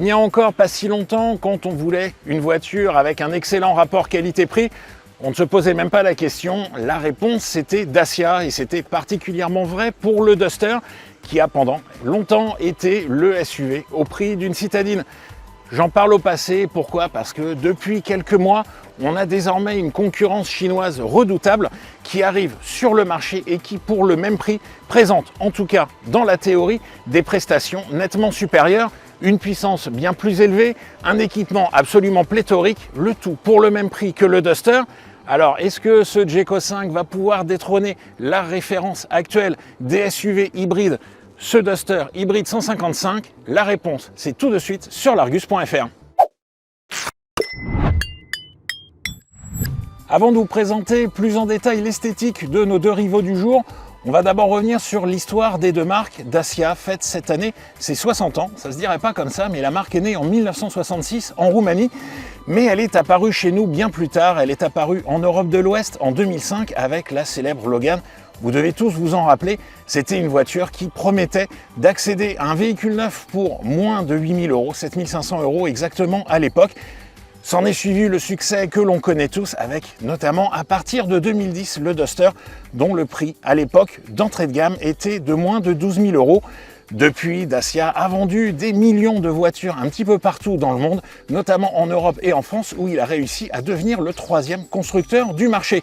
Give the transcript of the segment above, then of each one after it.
Il n'y a encore pas si longtemps, quand on voulait une voiture avec un excellent rapport qualité-prix, on ne se posait même pas la question. La réponse, c'était Dacia, et c'était particulièrement vrai pour le Duster, qui a pendant longtemps été le SUV au prix d'une citadine. J'en parle au passé, pourquoi? Parce que depuis quelques mois, on a désormais une concurrence chinoise redoutable qui arrive sur le marché et qui, pour le même prix, présente, en tout cas dans la théorie, des prestations nettement supérieures, une puissance bien plus élevée, un équipement absolument pléthorique, le tout pour le même prix que le Duster. Alors, est-ce que ce Jeco 5 va pouvoir détrôner la référence actuelle des SUV hybrides, ce Duster hybride 155? La réponse, c'est tout de suite sur l'Argus.fr. Avant de vous présenter plus en détail l'esthétique de nos deux rivaux du jour, on va d'abord revenir sur l'histoire des deux marques. Dacia fête cette année ses 60 ans, ça se dirait pas comme ça, mais la marque est née en 1966 en Roumanie, mais elle est apparue chez nous bien plus tard. Elle est apparue en Europe de l'Ouest en 2005 avec la célèbre Logan. Vous devez tous vous en rappeler, c'était une voiture qui promettait d'accéder à un véhicule neuf pour moins de 8 000 euros, 7 500 euros exactement à l'époque. S'en est suivi le succès que l'on connaît tous, avec notamment à partir de 2010 le Duster, dont le prix à l'époque d'entrée de gamme était de moins de 12 000 euros. Depuis, Dacia a vendu des millions de voitures un petit peu partout dans le monde, notamment en Europe et en France, où il a réussi à devenir le 3e constructeur du marché.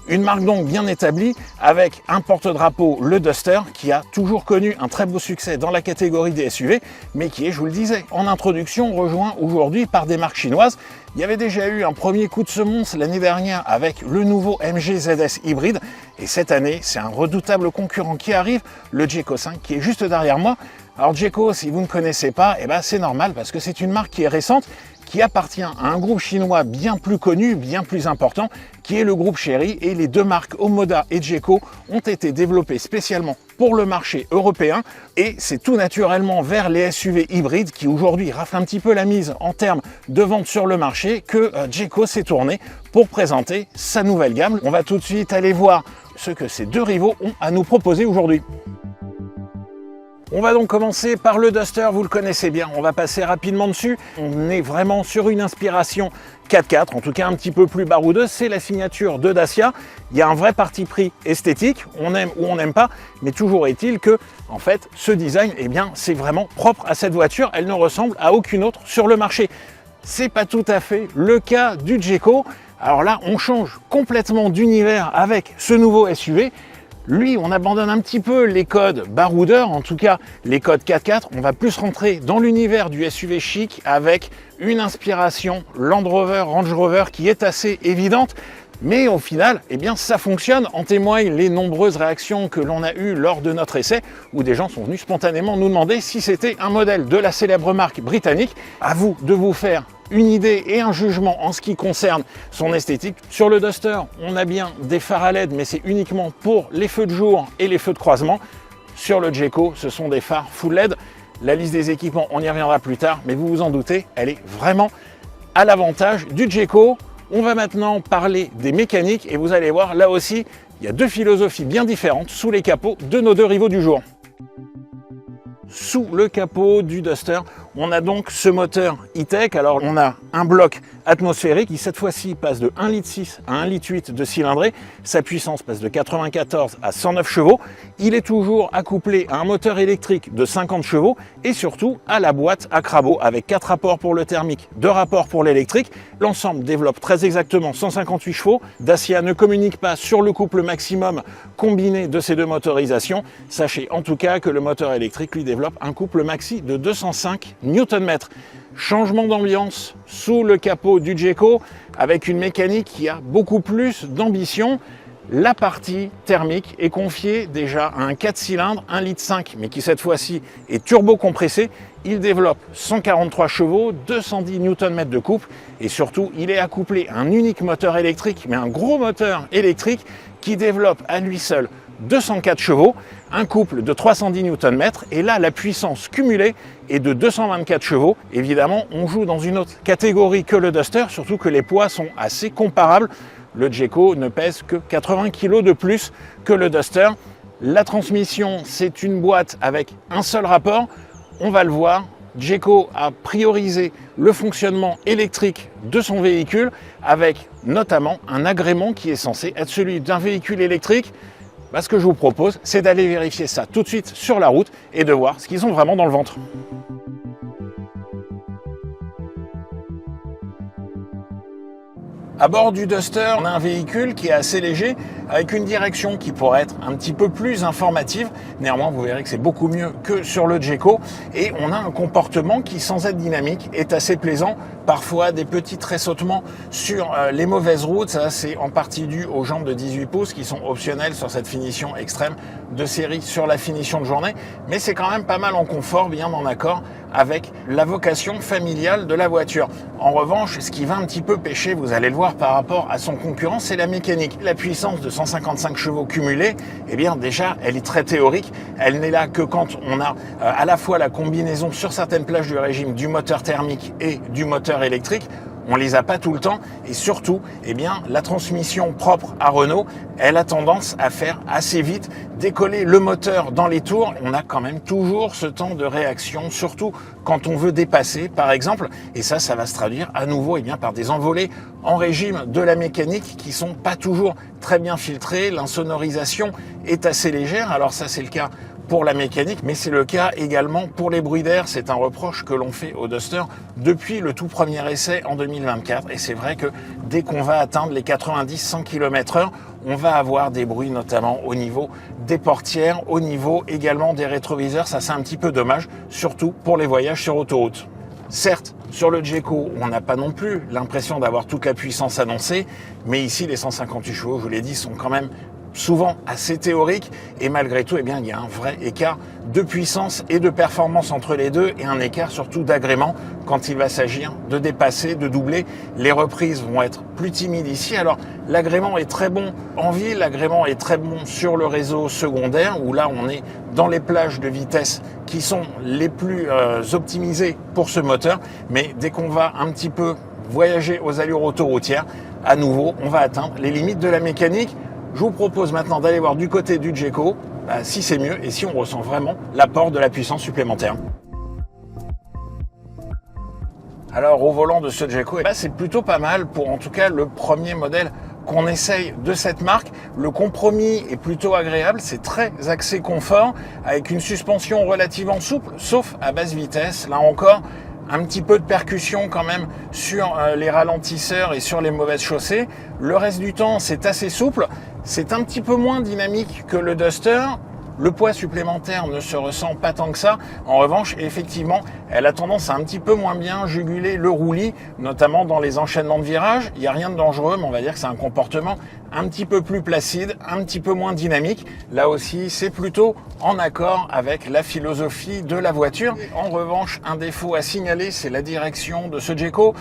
Une marque donc bien établie, avec un porte-drapeau, le Duster, qui a toujours connu un très beau succès dans la catégorie des SUV, mais qui est, je vous le disais, en introduction, rejoint aujourd'hui par des marques chinoises. Il y avait déjà eu un premier coup de semonce l'année dernière avec le nouveau MG ZS hybride, et cette année, c'est un redoutable concurrent qui arrive, le Jeco 5, qui est juste derrière moi. Alors Jeco, si vous ne connaissez pas, c'est normal, parce que c'est une marque qui est récente, qui appartient à un groupe chinois bien plus connu, bien plus important, qui est le groupe Chery, et les deux marques Omoda et Jeco ont été développées spécialement pour le marché européen, et c'est tout naturellement vers les SUV hybrides qui aujourd'hui raflent un petit peu la mise en termes de vente sur le marché que Jeco s'est tourné pour présenter sa nouvelle gamme. On va tout de suite aller voir ce que ces deux rivaux ont à nous proposer aujourd'hui. On va donc commencer par le Duster, vous le connaissez bien, on va passer rapidement dessus. On est vraiment sur une inspiration 4x4, en tout cas un petit peu plus baroudeuse, c'est la signature de Dacia. Il y a un vrai parti pris esthétique, on aime ou on n'aime pas, mais toujours est-il que, en fait, ce design, c'est vraiment propre à cette voiture, elle ne ressemble à aucune autre sur le marché. C'est pas tout à fait le cas du Jeco. Alors là, on change complètement d'univers avec ce nouveau SUV. Lui, on abandonne un petit peu les codes baroudeurs, en tout cas les codes 4x4. On va plus rentrer dans l'univers du SUV chic avec une inspiration Land Rover, Range Rover qui est assez évidente. Mais au final, ça fonctionne. En témoignent les nombreuses réactions que l'on a eues lors de notre essai, où des gens sont venus spontanément nous demander si c'était un modèle de la célèbre marque britannique. À vous de vous faire une idée et un jugement en ce qui concerne son esthétique. Sur le Duster, on a bien des phares à LED, mais c'est uniquement pour les feux de jour et les feux de croisement. Sur le Jeco, ce sont des phares full LED. La liste des équipements, on y reviendra plus tard, mais vous vous en doutez, elle est vraiment à l'avantage du Jeco. On va maintenant parler des mécaniques et vous allez voir, là aussi, il y a deux philosophies bien différentes sous les capots de nos deux rivaux du jour. Sous le capot du Duster, on a donc ce moteur e-tech. Alors on a un bloc atmosphérique qui cette fois-ci passe de 1,6 litre à 1,8 litre de cylindrée. Sa puissance passe de 94 à 109 chevaux. Il est toujours accouplé à un moteur électrique de 50 chevaux et surtout à la boîte à crabot avec 4 rapports pour le thermique, 2 rapports pour l'électrique. L'ensemble développe très exactement 158 chevaux. Dacia ne communique pas sur le couple maximum combiné de ces deux motorisations. Sachez en tout cas que le moteur électrique lui développe un couple maxi de 205 Nm. Changement d'ambiance sous le capot du Jeco avec une mécanique qui a beaucoup plus d'ambition. La partie thermique est confiée déjà à un 4 cylindres 1,5 litre, mais qui cette fois-ci est turbo-compressé. Il développe 143 chevaux, 210 Nm de couple et surtout il est accouplé à un unique moteur électrique, mais un gros moteur électrique qui développe à lui seul 204 chevaux, un couple de 310 Nm et là la puissance cumulée est de 224 chevaux. Évidemment, on joue dans une autre catégorie que le Duster, surtout que les poids sont assez comparables. Le Jeco ne pèse que 80 kg de plus que le Duster. La transmission, c'est une boîte avec un seul rapport. On va le voir, Jayco a priorisé le fonctionnement électrique de son véhicule avec notamment un agrément qui est censé être celui d'un véhicule électrique. Ce que je vous propose, c'est d'aller vérifier ça tout de suite sur la route et de voir ce qu'ils ont vraiment dans le ventre. À bord du Duster, on a un véhicule qui est assez léger, avec une direction qui pourrait être un petit peu plus informative. Néanmoins, vous verrez que c'est beaucoup mieux que sur le Jayco. Et on a un comportement qui, sans être dynamique, est assez plaisant. Parfois, des petits tressautements sur les mauvaises routes. Ça, c'est en partie dû aux jantes de 18 pouces qui sont optionnelles sur cette finition extrême de série sur la finition de journée. Mais c'est quand même pas mal en confort, bien en accord avec la vocation familiale de la voiture. En revanche, ce qui va un petit peu pêcher, vous allez le voir par rapport à son concurrent, c'est la mécanique. La puissance de 155 chevaux cumulés, eh bien déjà, elle est très théorique. Elle n'est là que quand on a à la fois la combinaison sur certaines plages du régime du moteur thermique et du moteur électrique. On les a pas tout le temps et surtout, eh bien, la transmission propre à Renault, elle a tendance à faire assez vite décoller le moteur dans les tours. On a quand même toujours ce temps de réaction, surtout quand on veut dépasser, par exemple. Et ça va se traduire à nouveau, eh bien, par des envolées en régime de la mécanique qui sont pas toujours très bien filtrées. L'insonorisation est assez légère. Alors ça, c'est le cas pour la mécanique, mais c'est le cas également pour les bruits d'air. C'est un reproche que l'on fait au Duster depuis le tout premier essai en 2024. Et c'est vrai que dès qu'on va atteindre les 90-100 km/h, on va avoir des bruits notamment au niveau des portières, au niveau également des rétroviseurs. Ça, c'est un petit peu dommage, surtout pour les voyages sur autoroute. Certes, sur le Jayco, on n'a pas non plus l'impression d'avoir toute la puissance annoncée, mais ici, les 158 chevaux, je vous l'ai dit, sont quand même souvent assez théorique et malgré tout, eh bien, il y a un vrai écart de puissance et de performance entre les deux et un écart surtout d'agrément quand il va s'agir de dépasser, de doubler. Les reprises vont être plus timides ici. Alors l'agrément est très bon en ville, l'agrément est très bon sur le réseau secondaire où là on est dans les plages de vitesse qui sont les plus optimisées pour ce moteur, mais dès qu'on va un petit peu voyager aux allures autoroutières, à nouveau on va atteindre les limites de la mécanique. Je vous propose maintenant d'aller voir du côté du Jayco si c'est mieux et si on ressent vraiment l'apport de la puissance supplémentaire. Alors au volant de ce Jayco, c'est plutôt pas mal pour en tout cas le premier modèle qu'on essaye de cette marque. Le compromis est plutôt agréable, c'est très axé confort avec une suspension relativement souple, sauf à basse vitesse. Là encore, un petit peu de percussion quand même sur les ralentisseurs et sur les mauvaises chaussées. Le reste du temps, c'est assez souple. C'est un petit peu moins dynamique que le Duster. Le poids supplémentaire ne se ressent pas tant que ça. En revanche, effectivement, elle a tendance à un petit peu moins bien juguler le roulis, notamment dans les enchaînements de virages. Il n'y a rien de dangereux, mais on va dire que c'est un comportement un petit peu plus placide, un petit peu moins dynamique. Là aussi, c'est plutôt en accord avec la philosophie de la voiture. En revanche, un défaut à signaler, c'est la direction de ce Jayco.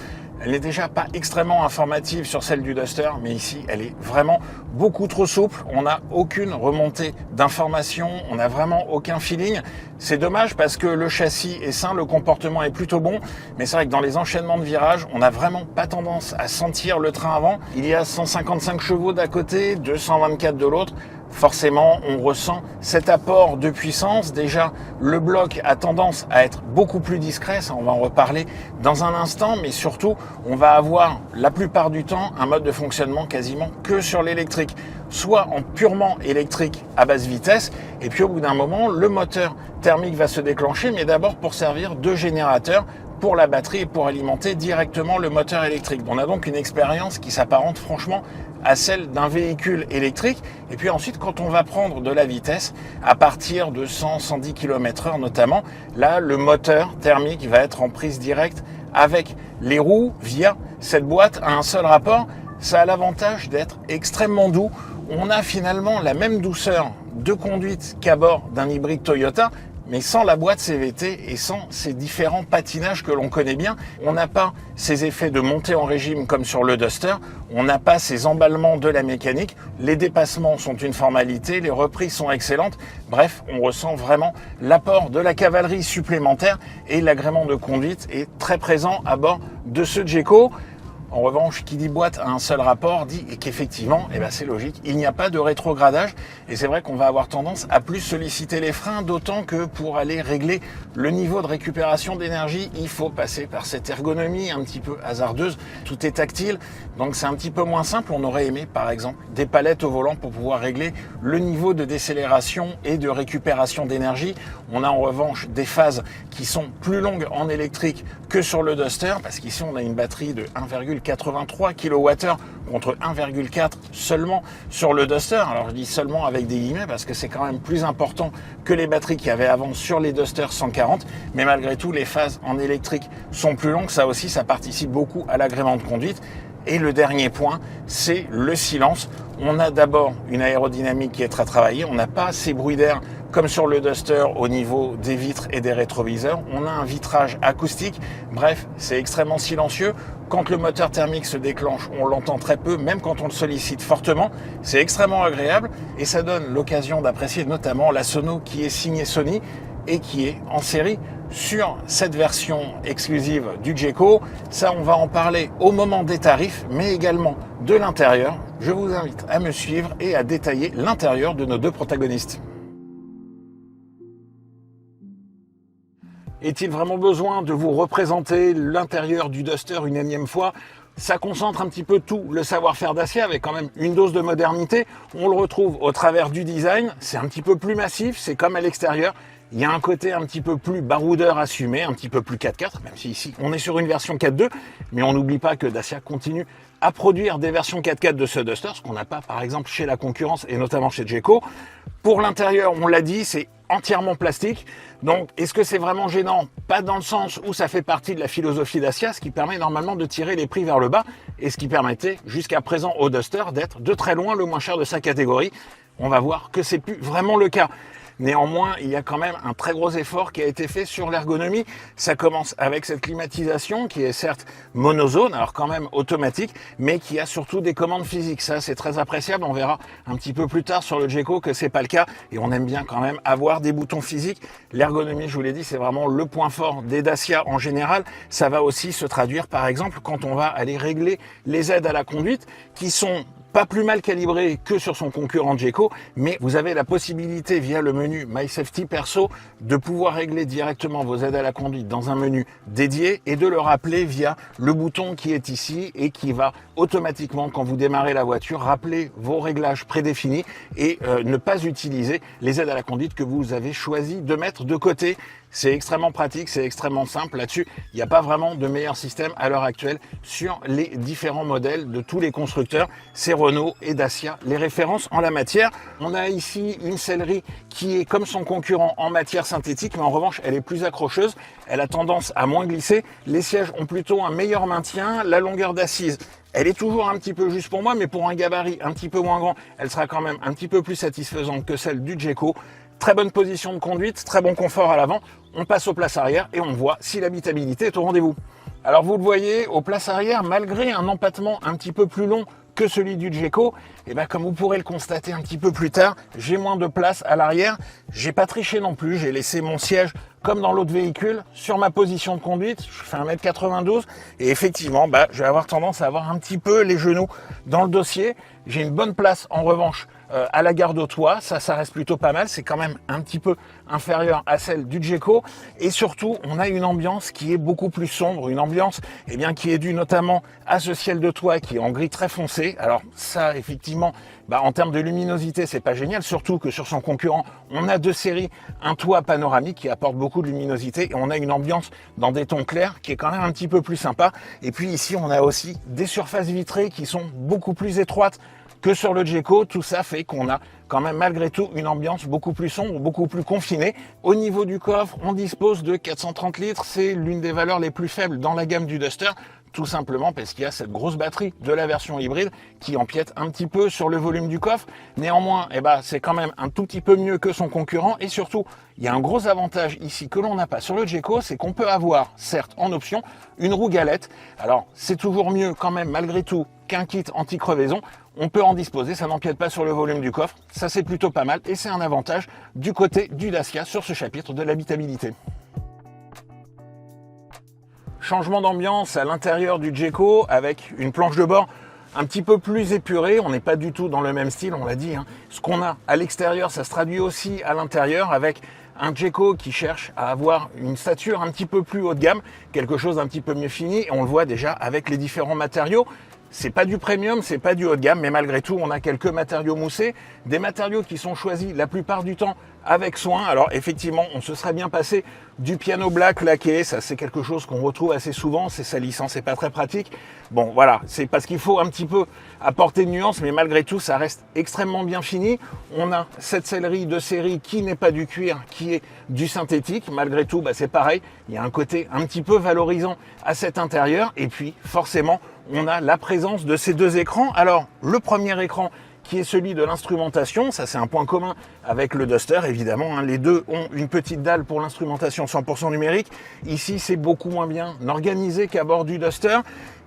Elle n'est déjà pas extrêmement informative sur celle du Duster, mais ici, elle est vraiment beaucoup trop souple. On n'a aucune remontée d'informations, on n'a vraiment aucun feeling. C'est dommage parce que le châssis est sain, le comportement est plutôt bon, mais c'est vrai que dans les enchaînements de virages, on n'a vraiment pas tendance à sentir le train avant. Il y a 155 chevaux d'un côté, 224 de l'autre. Forcément, on ressent cet apport de puissance. Déjà, le bloc a tendance à être beaucoup plus discret, ça on va en reparler dans un instant, mais surtout, on va avoir la plupart du temps un mode de fonctionnement quasiment que sur l'électrique, soit en purement électrique à basse vitesse, et puis au bout d'un moment, le moteur thermique va se déclencher, mais d'abord pour servir de générateur pour la batterie et pour alimenter directement le moteur électrique. On a donc une expérience qui s'apparente franchement à celle d'un véhicule électrique. Et puis ensuite, quand on va prendre de la vitesse, à partir de 100-110 km/h notamment, là, le moteur thermique va être en prise directe avec les roues via cette boîte à un seul rapport. Ça a l'avantage d'être extrêmement doux. On a finalement la même douceur de conduite qu'à bord d'un hybride Toyota, mais sans la boîte CVT et sans ces différents patinages que l'on connaît bien. On n'a pas ces effets de montée en régime comme sur le Duster, on n'a pas ces emballements de la mécanique, les dépassements sont une formalité, les reprises sont excellentes, bref, on ressent vraiment l'apport de la cavalerie supplémentaire et l'agrément de conduite est très présent à bord de ce Jayco. En revanche, qui dit boîte à un seul rapport dit qu'effectivement, c'est logique, il n'y a pas de rétrogradage. Et c'est vrai qu'on va avoir tendance à plus solliciter les freins, d'autant que pour aller régler le niveau de récupération d'énergie, il faut passer par cette ergonomie un petit peu hasardeuse. Tout est tactile, donc c'est un petit peu moins simple. On aurait aimé, par exemple, des palettes au volant pour pouvoir régler le niveau de décélération et de récupération d'énergie. On a en revanche des phases qui sont plus longues en électrique que sur le Duster, parce qu'ici on a une batterie de 1,83 kWh contre 1,4 seulement sur le Duster. Alors je dis seulement avec des guillemets parce que c'est quand même plus important que les batteries qu'il y avait avant sur les Duster 140, mais malgré tout les phases en électrique sont plus longues. Ça aussi, ça participe beaucoup à l'agrément de conduite. Et le dernier point, c'est le silence. On a d'abord une aérodynamique qui est très travaillée. On n'a pas assez bruit d'air comme sur le Duster au niveau des vitres et des rétroviseurs. On a un vitrage acoustique. Bref, c'est extrêmement silencieux. Quand le moteur thermique se déclenche, on l'entend très peu, même quand on le sollicite fortement. C'est extrêmement agréable et ça donne l'occasion d'apprécier notamment la sono qui est signée Sony et qui est en série sur cette version exclusive du Jayco. Ça, on va en parler au moment des tarifs, mais également de l'intérieur. Je vous invite à me suivre et à détailler l'intérieur de nos deux protagonistes. Est-il vraiment besoin de vous représenter l'intérieur du Duster une énième fois ? Ça concentre un petit peu tout le savoir-faire Dacia avec quand même une dose de modernité. On le retrouve au travers du design. C'est un petit peu plus massif, c'est comme à l'extérieur. Il y a un côté un petit peu plus baroudeur assumé, un petit peu plus 4x4, même si ici on est sur une version 4.2, mais on n'oublie pas que Dacia continue à produire des versions 4x4 de ce Duster, ce qu'on n'a pas par exemple chez la concurrence et notamment chez Jayco. Pour l'intérieur, on l'a dit, c'est entièrement plastique. Donc, est-ce que c'est vraiment gênant ? Pas dans le sens où ça fait partie de la philosophie Dacia, ce qui permet normalement de tirer les prix vers le bas et ce qui permettait jusqu'à présent au Duster d'être de très loin le moins cher de sa catégorie. On va voir que c'est plus vraiment le cas. Néanmoins, il y a quand même un très gros effort qui a été fait sur l'ergonomie. Ça commence avec cette climatisation qui est certes monozone, alors quand même automatique, mais qui a surtout des commandes physiques. Ça, c'est très appréciable. On verra un petit peu plus tard sur le Jayco que c'est pas le cas. Et on aime bien quand même avoir des boutons physiques. L'ergonomie, je vous l'ai dit, c'est vraiment le point fort des Dacia en général. Ça va aussi se traduire, par exemple, quand on va aller régler les aides à la conduite qui sont pas plus mal calibré que sur son concurrent Jayco, mais vous avez la possibilité via le menu My Safety Perso de pouvoir régler directement vos aides à la conduite dans un menu dédié et de le rappeler via le bouton qui est ici et qui va automatiquement, quand vous démarrez la voiture, rappeler vos réglages prédéfinis et ne pas utiliser les aides à la conduite que vous avez choisi de mettre de côté. C'est extrêmement pratique, c'est extrêmement simple. Là-dessus, il n'y a pas vraiment de meilleur système à l'heure actuelle sur les différents modèles de tous les constructeurs. C'est Renault et Dacia, les références en la matière. On a ici une sellerie qui est comme son concurrent en matière synthétique, mais en revanche, elle est plus accrocheuse. Elle a tendance à moins glisser. Les sièges ont plutôt un meilleur maintien. La longueur d'assise, elle est toujours un petit peu juste pour moi, mais pour un gabarit un petit peu moins grand, elle sera quand même un petit peu plus satisfaisante que celle du Jayco. Très bonne position de conduite, très bon confort à l'avant. On passe aux places arrière et on voit si l'habitabilité est au rendez-vous. Alors vous le voyez, aux places arrière, malgré un empattement un petit peu plus long que celui du Jayco, comme vous pourrez le constater un petit peu plus tard, j'ai moins de place à l'arrière. J'ai pas triché non plus, j'ai laissé mon siège comme dans l'autre véhicule sur ma position de conduite. Je fais 1m92 et effectivement, je vais avoir tendance à avoir un petit peu les genoux dans le dossier. J'ai une bonne place en revanche à la garde au toit, ça reste plutôt pas mal, c'est quand même un petit peu inférieur à celle du Jayco et surtout on a une ambiance qui est beaucoup plus sombre, une ambiance qui est due notamment à ce ciel de toit qui est en gris très foncé. Alors ça effectivement, en termes de luminosité c'est pas génial, surtout que sur son concurrent on a de série un toit panoramique qui apporte beaucoup de luminosité et on a une ambiance dans des tons clairs qui est quand même un petit peu plus sympa. Et puis ici on a aussi des surfaces vitrées qui sont beaucoup plus étroites que sur le Jayco. Tout ça fait qu'on a quand même malgré tout une ambiance beaucoup plus sombre, beaucoup plus confinée. Au niveau du coffre, on dispose de 430 litres, c'est l'une des valeurs les plus faibles dans la gamme du Duster, tout simplement parce qu'il y a cette grosse batterie de la version hybride qui empiète un petit peu sur le volume du coffre. Néanmoins, c'est quand même un tout petit peu mieux que son concurrent et surtout, il y a un gros avantage ici que l'on n'a pas sur le Jayco, c'est qu'on peut avoir, certes en option, une roue galette. Alors, c'est toujours mieux quand même malgré tout qu'un kit anti-crevaison. On peut en disposer, ça n'empiète pas sur le volume du coffre, ça c'est plutôt pas mal et c'est un avantage du côté du Dacia sur ce chapitre de l'habitabilité. Changement d'ambiance à l'intérieur du Jayco avec une planche de bord un petit peu plus épurée. On n'est pas du tout dans le même style, on l'a dit. Ce qu'on a à l'extérieur, ça se traduit aussi à l'intérieur avec un Jayco qui cherche à avoir une stature un petit peu plus haut de gamme, quelque chose d'un petit peu mieux fini. Et on le voit déjà avec les différents matériaux. C'est pas du premium, c'est pas du haut de gamme, mais malgré tout, on a quelques matériaux moussés, des matériaux qui sont choisis la plupart du temps avec soin. Alors effectivement, on se serait bien passé du piano black laqué, ça c'est quelque chose qu'on retrouve assez souvent, c'est salissant, c'est pas très pratique. Bon voilà, c'est parce qu'il faut un petit peu apporter de nuances, mais malgré tout, ça reste extrêmement bien fini. On a cette sellerie de série qui n'est pas du cuir, qui est du synthétique. Malgré tout, c'est pareil, il y a un côté un petit peu valorisant à cet intérieur. Et puis forcément, on a la présence de ces deux écrans. Alors, le premier écran qui est celui de l'instrumentation, ça c'est un point commun avec le Duster évidemment, les deux ont une petite dalle pour l'instrumentation 100% numérique. Ici c'est beaucoup moins bien organisé qu'à bord du Duster.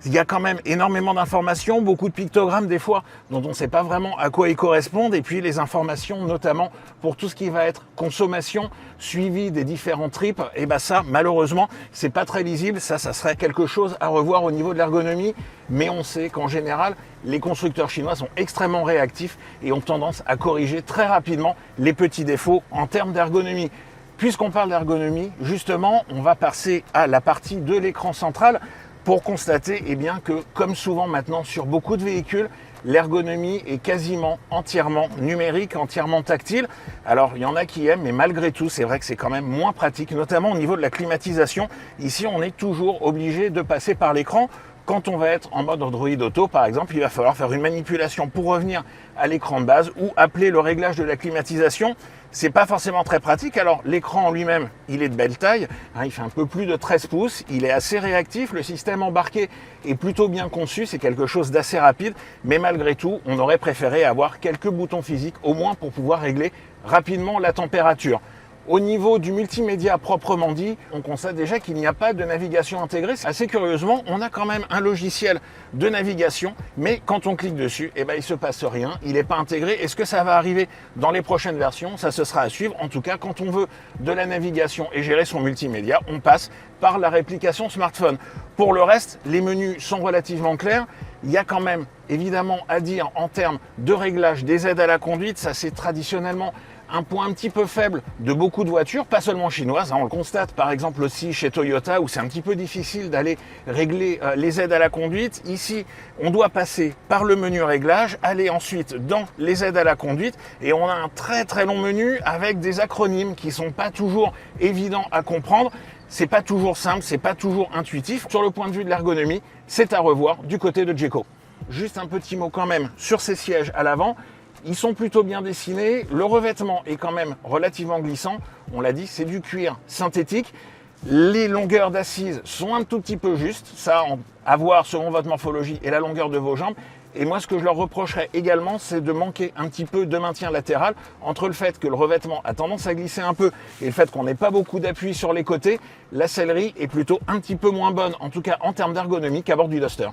Il y a quand même énormément d'informations, beaucoup de pictogrammes des fois dont on ne sait pas vraiment à quoi ils correspondent, et puis les informations notamment pour tout ce qui va être consommation, suivi des différents trips, et ça malheureusement c'est pas très lisible, ça serait quelque chose à revoir au niveau de l'ergonomie, mais on sait qu'en général les constructeurs chinois sont extrêmement réactifs et ont tendance à corriger très rapidement les petits défauts en termes d'ergonomie. Puisqu'on parle d'ergonomie, justement, on va passer à la partie de l'écran central pour constater que, comme souvent maintenant sur beaucoup de véhicules, l'ergonomie est quasiment entièrement numérique, entièrement tactile. Alors, il y en a qui aiment, mais malgré tout, c'est vrai que c'est quand même moins pratique, notamment au niveau de la climatisation. Ici, on est toujours obligé de passer par l'écran. Quand on va être en mode Android Auto, par exemple, il va falloir faire une manipulation pour revenir à l'écran de base ou appeler le réglage de la climatisation. C'est pas forcément très pratique. Alors, l'écran en lui-même, il est de belle taille. Il fait un peu plus de 13 pouces. Il est assez réactif. Le système embarqué est plutôt bien conçu. C'est quelque chose d'assez rapide. Mais malgré tout, on aurait préféré avoir quelques boutons physiques, au moins pour pouvoir régler rapidement la température. Au niveau du multimédia proprement dit, on constate déjà qu'il n'y a pas de navigation intégrée. Assez curieusement, on a quand même un logiciel de navigation, mais quand on clique dessus, il se passe rien, il n'est pas intégré. Est-ce que ça va arriver dans les prochaines versions? Ça, ce sera à suivre. En tout cas, quand on veut de la navigation et gérer son multimédia, on passe par la réplication smartphone. Pour le reste, les menus sont relativement clairs. Il y a quand même évidemment à dire en termes de réglage des aides à la conduite. Ça, c'est traditionnellement un point un petit peu faible de beaucoup de voitures, pas seulement chinoises. On le constate par exemple aussi chez Toyota où c'est un petit peu difficile d'aller régler les aides à la conduite. Ici, on doit passer par le menu réglage, aller ensuite dans les aides à la conduite et on a un très très long menu avec des acronymes qui sont pas toujours évidents à comprendre. C'est pas toujours simple, c'est pas toujours intuitif. Sur le point de vue de l'ergonomie, c'est à revoir du côté de Jayco. Juste un petit mot quand même sur ces sièges à l'avant. Ils sont plutôt bien dessinés, le revêtement est quand même relativement glissant, on l'a dit, c'est du cuir synthétique. Les longueurs d'assises sont un tout petit peu justes, ça à voir selon votre morphologie et la longueur de vos jambes. Et moi, ce que je leur reprocherais également, c'est de manquer un petit peu de maintien latéral entre le fait que le revêtement a tendance à glisser un peu et le fait qu'on n'ait pas beaucoup d'appui sur les côtés. La sellerie est plutôt un petit peu moins bonne, en tout cas en termes d'ergonomie, qu'à bord du Duster.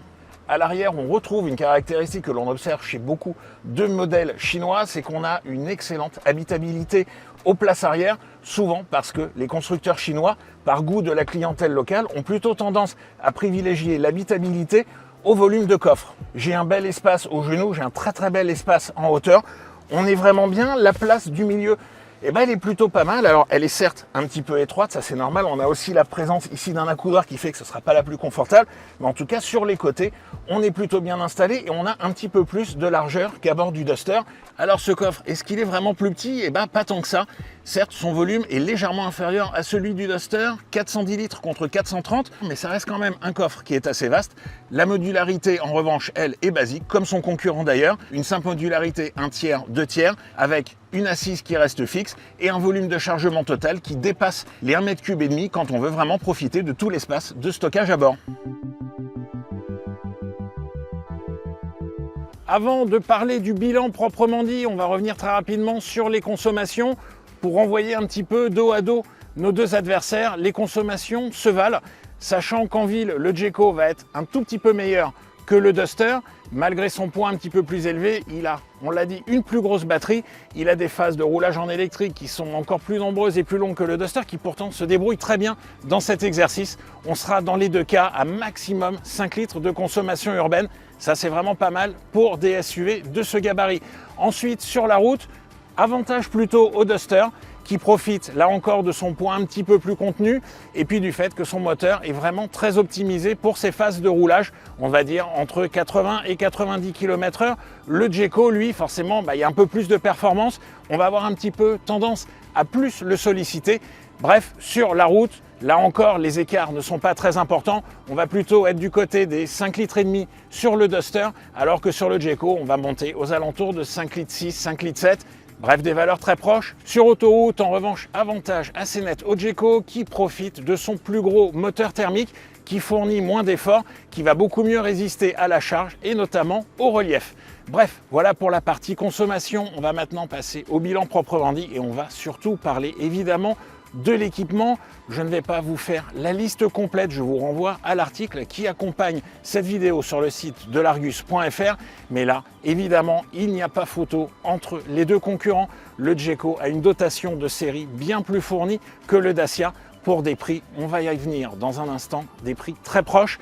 À l'arrière, on retrouve une caractéristique que l'on observe chez beaucoup de modèles chinois, c'est qu'on a une excellente habitabilité aux places arrière, souvent parce que les constructeurs chinois, par goût de la clientèle locale, ont plutôt tendance à privilégier l'habitabilité au volume de coffre. J'ai un bel espace au genou, j'ai un très très bel espace en hauteur. On est vraiment bien, la place du milieu, elle est plutôt pas mal. Alors, elle est certes un petit peu étroite, ça c'est normal. On a aussi la présence ici d'un accoudoir qui fait que ce ne sera pas la plus confortable. Mais en tout cas, sur les côtés, on est plutôt bien installé et on a un petit peu plus de largeur qu'à bord du Duster. Alors, ce coffre, est-ce qu'il est vraiment plus petit? Pas tant que ça. Certes, son volume est légèrement inférieur à celui du Duster, 410 litres contre 430, mais ça reste quand même un coffre qui est assez vaste. La modularité, en revanche, elle, est basique, comme son concurrent d'ailleurs. Une simple modularité 1 tiers, 2 tiers, avec une assise qui reste fixe et un volume de chargement total qui dépasse les 1,5 m quand on veut vraiment profiter de tout l'espace de stockage à bord. Avant de parler du bilan proprement dit, on va revenir très rapidement sur les consommations pour renvoyer un petit peu dos à dos nos deux adversaires. Les consommations se valent, sachant qu'en ville, le Jayco va être un tout petit peu meilleur que le Duster. Malgré son poids un petit peu plus élevé, il a, on l'a dit, une plus grosse batterie. Il a des phases de roulage en électrique qui sont encore plus nombreuses et plus longues que le Duster, qui pourtant se débrouille très bien dans cet exercice. On sera dans les deux cas à maximum 5 litres de consommation urbaine. Ça, c'est vraiment pas mal pour des SUV de ce gabarit. Ensuite, sur la route, avantage plutôt au Duster, qui profite là encore de son poids un petit peu plus contenu et puis du fait que son moteur est vraiment très optimisé pour ses phases de roulage, on va dire entre 80 et 90 km/h. Le Jeco, lui, forcément, il y a un peu plus de performance, on va avoir un petit peu tendance à plus le solliciter. Bref, sur la route, là encore, les écarts ne sont pas très importants. On va plutôt être du côté des 5,5 litres sur le Duster, alors que sur le Jeco, on va monter aux alentours de 5,6 litres, 5,7 litres. Bref, des valeurs très proches. Sur autoroute, en revanche, avantage assez net au Jeco qui profite de son plus gros moteur thermique qui fournit moins d'efforts, qui va beaucoup mieux résister à la charge et notamment au relief. Bref, voilà pour la partie consommation. On va maintenant passer au bilan proprement dit et on va surtout parler évidemment de l'équipement. Je ne vais pas vous faire la liste complète, je vous renvoie à l'article qui accompagne cette vidéo sur le site de l'argus.fr. Mais là, évidemment, il n'y a pas photo entre les deux concurrents. Le Jeco a une dotation de série bien plus fournie que le Dacia pour des prix, on va y venir dans un instant, des prix très proches.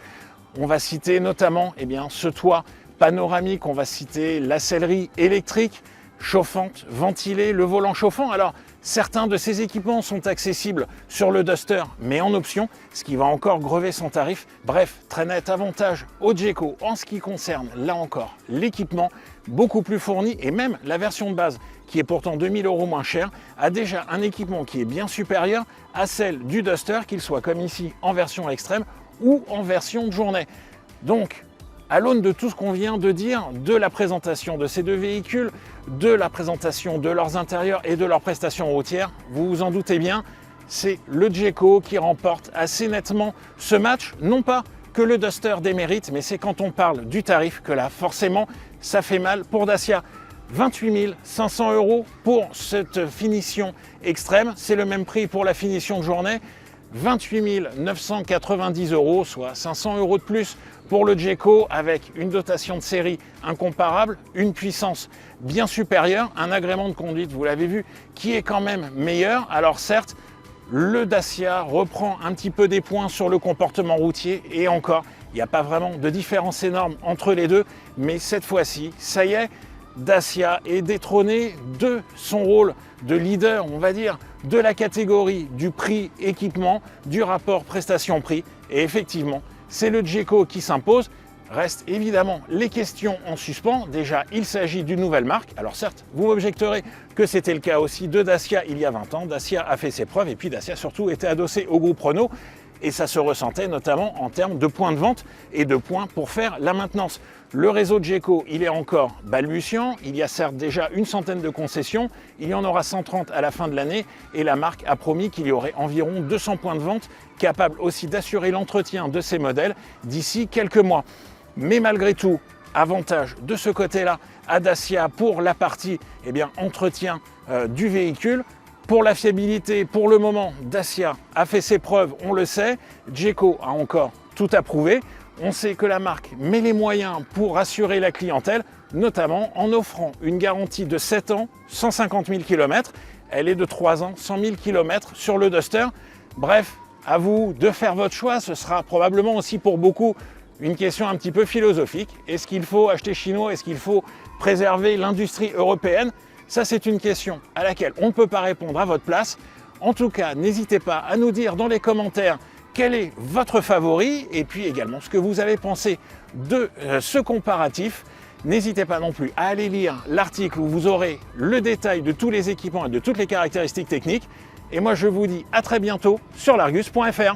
On va citer notamment ce toit panoramique, on va citer la sellerie électrique, chauffante, ventilée, le volant chauffant. Alors, certains de ces équipements sont accessibles sur le Duster, mais en option, ce qui va encore grever son tarif. Bref, très net avantage au Jeco en ce qui concerne, là encore, l'équipement beaucoup plus fourni et même la version de base, qui est pourtant 2000 € moins cher, a déjà un équipement qui est bien supérieur à celle du Duster, qu'il soit comme ici en version extrême ou en version de journée. Donc, à l'aune de tout ce qu'on vient de dire, de la présentation de ces deux véhicules, de la présentation de leurs intérieurs et de leurs prestations routières, vous vous en doutez bien, c'est le Jeco qui remporte assez nettement ce match. Non pas que le Duster démérite, mais c'est quand on parle du tarif que là, forcément, ça fait mal pour Dacia. 28 500 € pour cette finition extrême, c'est le même prix pour la finition de journée. 28 990 €, soit 500 € de plus pour le Jeco avec une dotation de série incomparable, une puissance bien supérieure, un agrément de conduite, vous l'avez vu, qui est quand même meilleur. Alors certes, le Dacia reprend un petit peu des points sur le comportement routier et encore, il n'y a pas vraiment de différence énorme entre les deux, mais cette fois-ci, ça y est, Dacia est détrôné de son rôle de leader, on va dire, de la catégorie du prix équipement, du rapport prestation-prix. Et effectivement, c'est le Jeco qui s'impose. Restent évidemment les questions en suspens. Déjà, il s'agit d'une nouvelle marque. Alors certes, vous m'objecterez que c'était le cas aussi de Dacia il y a 20 ans. Dacia a fait ses preuves et puis Dacia surtout était adossé au groupe Renault. Et ça se ressentait notamment en termes de points de vente et de points pour faire la maintenance. Le réseau de Jeco, il est encore balbutiant. Il y a certes déjà une centaine de concessions. Il y en aura 130 à la fin de l'année. Et la marque a promis qu'il y aurait environ 200 points de vente capables aussi d'assurer l'entretien de ces modèles d'ici quelques mois. Mais malgré tout, avantage de ce côté-là à Dacia pour la partie entretien du véhicule. Pour la fiabilité, pour le moment, Dacia a fait ses preuves, on le sait. Jeco a encore tout approuvé. On sait que la marque met les moyens pour rassurer la clientèle, notamment en offrant une garantie de 7 ans, 150 000 km. Elle est de 3 ans, 100 000 km sur le Duster. Bref, à vous de faire votre choix. Ce sera probablement aussi pour beaucoup une question un petit peu philosophique. Est-ce qu'il faut acheter chinois? Est-ce qu'il faut préserver l'industrie européenne? Ça, c'est une question à laquelle on ne peut pas répondre à votre place. En tout cas, n'hésitez pas à nous dire dans les commentaires quel est votre favori et puis également ce que vous avez pensé de ce comparatif. N'hésitez pas non plus à aller lire l'article où vous aurez le détail de tous les équipements et de toutes les caractéristiques techniques. Et moi, je vous dis à très bientôt sur l'argus.fr.